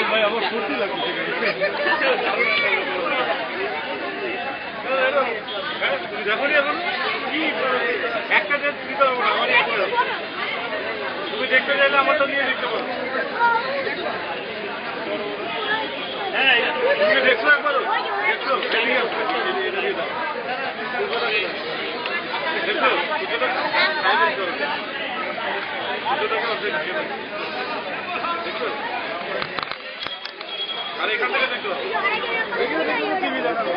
ভাই আমার সত্যি লাগছে যখনই এখন কি একটা ডেট দিতে পারবো না আমারই একটা তুমি দেখতে চাইলে আমারটা নিয়ে দেখতে পারো হ্যাঁ তুমি দেখছো একবার দেখছো দেখছো আর এখান থেকে দেখো টিভি দেখানো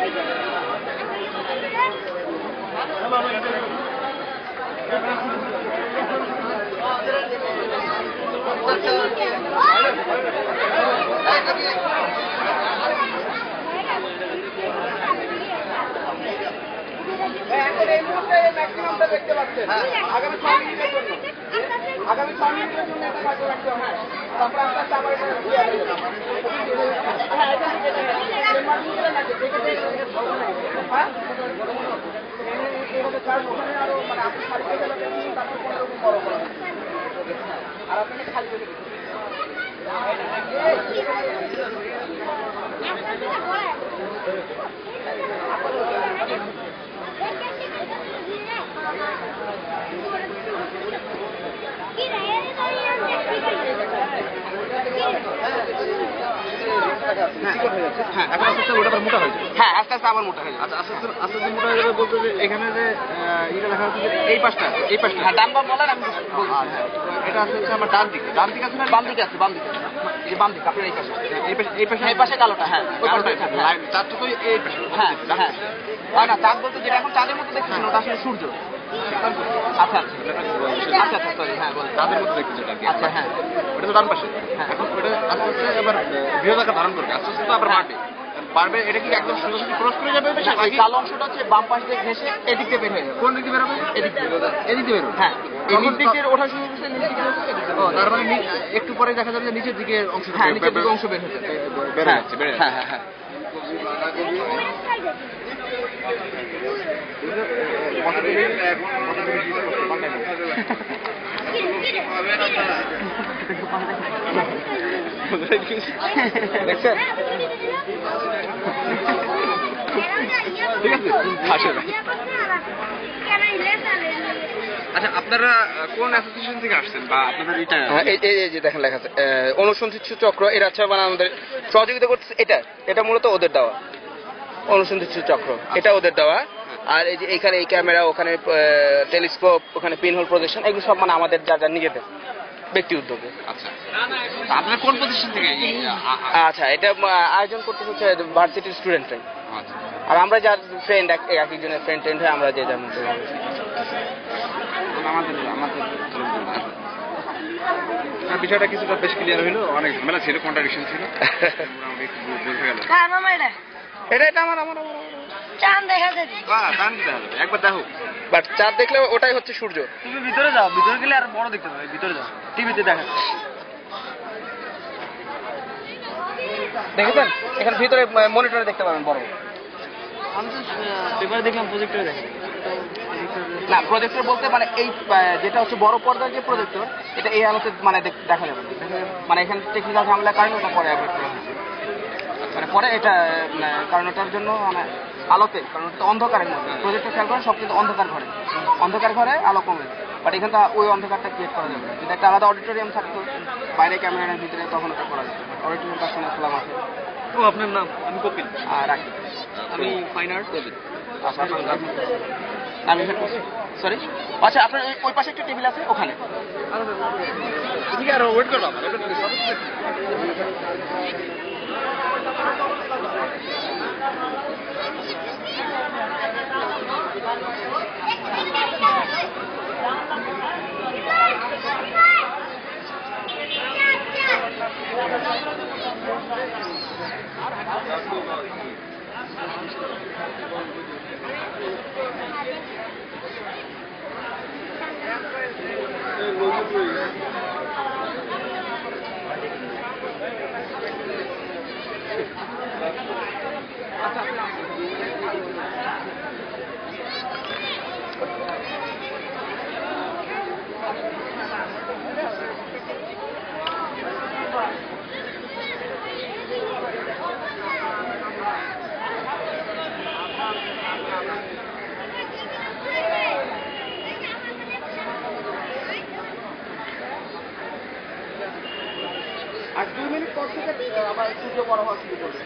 দেখতে পাচ্ছেন আগামী 6 মিনিটের জন্য আগামী 6 মিনিটের জন্য এটা কাজ রাখতে হবে তারপর আস্তে আস্তে আবার এটা আরো মানে আপনি খালি তারপর কোনো রকম বড় করা আর আপনাকে খালি করে হ্যাঁ এখন আস্তে আস্তে ওটা আবার মোটা হয়ে যায় হ্যাঁ আস্তে আস্তে আবার মোটা হয়ে যায় আচ্ছা আস্তে আস্তে আস্তে আস্তে মোটা হয়ে যাবে বলতে যে এখানে যে এটা লেখা হচ্ছে এই পাশটা হ্যাঁ ডান বাম বলেন আমি বলছি হ্যাঁ এটা হচ্ছে আমার ডান দিকে আছে না বাম দিকে আছে এই বাম দিকে আপনার এই পাশে এই পাশে কালোটা হ্যাঁ ওই পাশে লাইন চারটা তো এই পাশে হ্যাঁ হ্যাঁ না চাঁদ বলতে যেটা এখন চাঁদের মতো দেখছেন ওটা আসলে সূর্য আচ্ছা আচ্ছা আচ্ছা সরি হ্যাঁ বলুন তাদের মতো দেখতে যেটা আচ্ছা হ্যাঁ ওটা তো ডান পাশে এখন ওটা আস্তে আস্তে আবার বৃহৎ আকার ধারণ করবে আস্তে আস্তে তো আবার বাড়বে এটা কি একদম সোজাসুজি ক্রস করে যাবে এই কালো অংশটা হচ্ছে বাম পাশ দিয়ে ঘেঁষে এদিক দিয়ে বের হয়ে যাবে কোন দিক দিয়ে বেরোবে এদিক দিয়ে বেরোবে হ্যাঁ এই নিচ দিক দিয়ে ওঠা শুরু করছে নিচ দিকে ও তার মানে একটু পরে দেখা যাবে যে নিচের দিকে অংশ হ্যাঁ নিচের দিকে অংশ বের হয়ে যাবে বেড়ে যাচ্ছে হ্যাঁ হ্যাঁ হ্যাঁ দেখছেন ঠিক আছে আসলে আচ্ছা আপনারা কোন অ্যাসোসিয়েশন থেকে আসছেন বা আপনাদের এটা এই যে দেখেন লেখা আছে অনুসন্ধিৎসু চক্র এরা হচ্ছে মানে আমাদের সহযোগিতা করতেছে এটা মূলত ওদের দেওয়া অনুসন্ধিৎসু চক্র এটা ওদের দেওয়া আর এই যে এইখানে এই ক্যামেরা ওখানে টেলিস্কোপ ওখানে পিনহোল প্রজেকশন এগুলো সব মানে আমাদের যা নিজেদের ব্যক্তি উদ্যোগে আচ্ছা আপনারা কোন প্রতিষ্ঠান থেকে আচ্ছা এটা আয়োজন করতে হচ্ছে ভার্সিটির স্টুডেন্টরাই আচ্ছা আর আমরা যার ফ্রেন্ড এক একজনের ফ্রেন্ড হয়ে আমরা যে যেমন আমাদের বিষয়টা কিছুটা বেশ ক্লিয়ার হইলো অনেক ঝামেলা ছিল কন্ট্রাডিকশন ছিল বুঝে গেল এটা আমার চাঁদ দেখা যায় একবার দেখো বাট চাঁদ দেখলে ওটাই হচ্ছে সূর্য তুমি ভিতরে যাও ভিতরে গেলে আর বড় দেখতে পাবে ভিতরে যাও টিভিতে দেখা দেখেছেন এখানে ভিতরে মনিটরে দেখতে পাবেন বড় আমি তো পেপারে দেখলাম প্রজেক্টরে দেখি না প্রজেক্টর বলতে মানে এই যেটা হচ্ছে বড় পর্দার যে প্রজেক্টর এটা এই আলোতে মানে দেখা যাবে মানে এখানে টেকনিক্যাল ঝামেলার কারণে ওটা পরে আপডেট করা হয়েছে মানে পরে এটা কারণ ওটার জন্য মানে আলোতে কারণ ওটা অন্ধকারের মধ্যে প্রজেক্টর খেয়াল করেন সব কিন্তু অন্ধকার ঘরে আলো কমে বাট এখানে ওই অন্ধকারটা ক্রিয়েট করা যাবে যদি একটা আলাদা অডিটোরিয়াম থাকতো বাইরে ক্যামেরার ভিতরে তখন ওটা করা যেত অডিটোরিয়াম তার সঙ্গে খোলা মাঠে ও আপনার নাম আমি কপিল রাখি আমি ফাইন আর্টস কপিল আমি সরি আচ্ছা আপনার ওই পাশে একটা টেবিল আছে ওখানে ঠিক আছে ওয়েট করো আর 2 মিনিট পর থেকে আবার সূর্য বড় হওয়া শুরু করবে।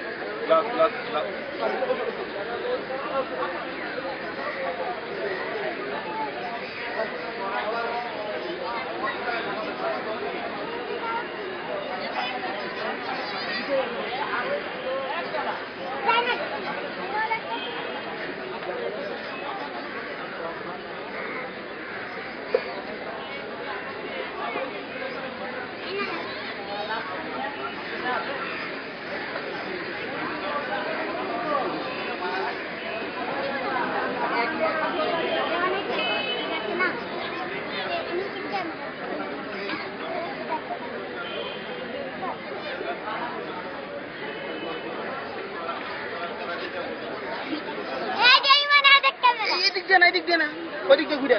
এদিক দিয়ে না ওদিক দিয়ে ঘুরে।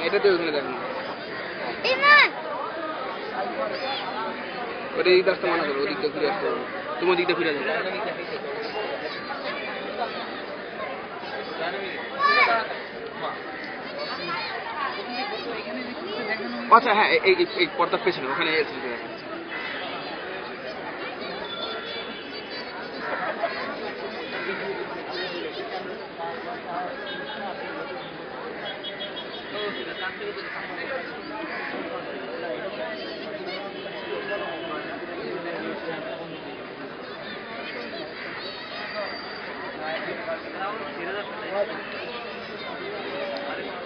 এটা দিয়ে ওখানে দেখুন ওটা এই রাস্তা মানা করো, ওদিক দিয়ে ঘুরে আসতে হবে, তুমি ওদিক দিয়ে ঘুরে যাবে। আচ্ছা হ্যাঁ, এই পর্দার পেছনে ওখানে এসে দেখেন।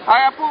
হাই আপু,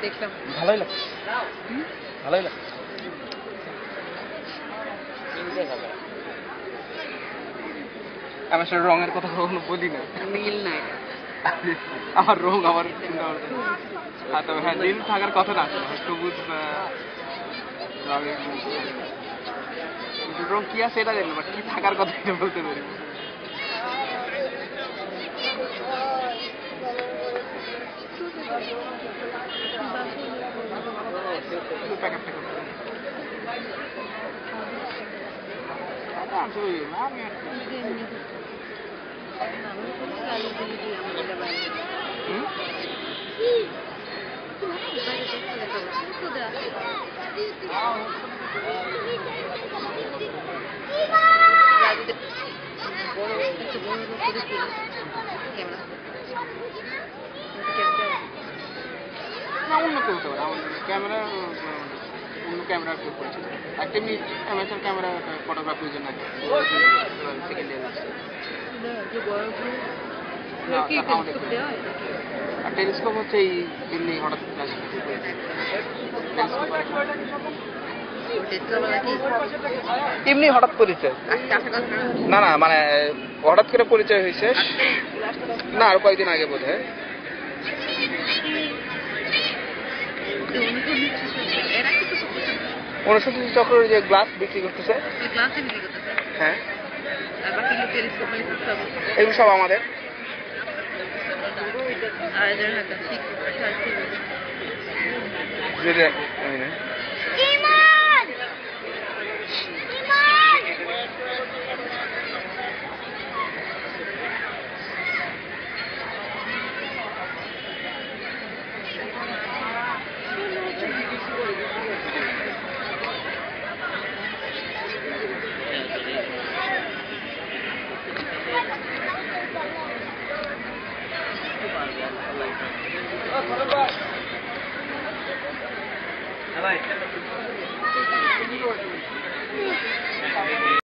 দেখলাম ভালোই লাগছে, ভালোই লাগছে। আমি আসলে রঙের কথা কখনো বলি না, নীল নাই আমার রং, আমার চিন্তা করতে। তবে হ্যাঁ নীল থাকার কথা না, সবুজ বা রং কি আছে এটা জানি না, বাট কি থাকার কথা এটা বলতে পারি। না অন্য কেউ হতে পারে, আমার ক্যামেরা অন্য ক্যামেরা করেছে, আর তেমনি অ্যামেচার ক্যামেরা ফটোগ্রাফির জন্য সেকেন্ড ইয়ার। আর টেলিস্কোপ হচ্ছে এই এমনি হঠাৎ এমনি হঠাৎ পরিচয়, না না মানে হঠাৎ করে পরিচয় হয়েছে, না আরো কয়েকদিন আগে বোধ হয়। অনুসন্ধানী চক্র যে গ্লাস বিক্রি করতেছে, হ্যাঁ এগুলো সব আমাদের।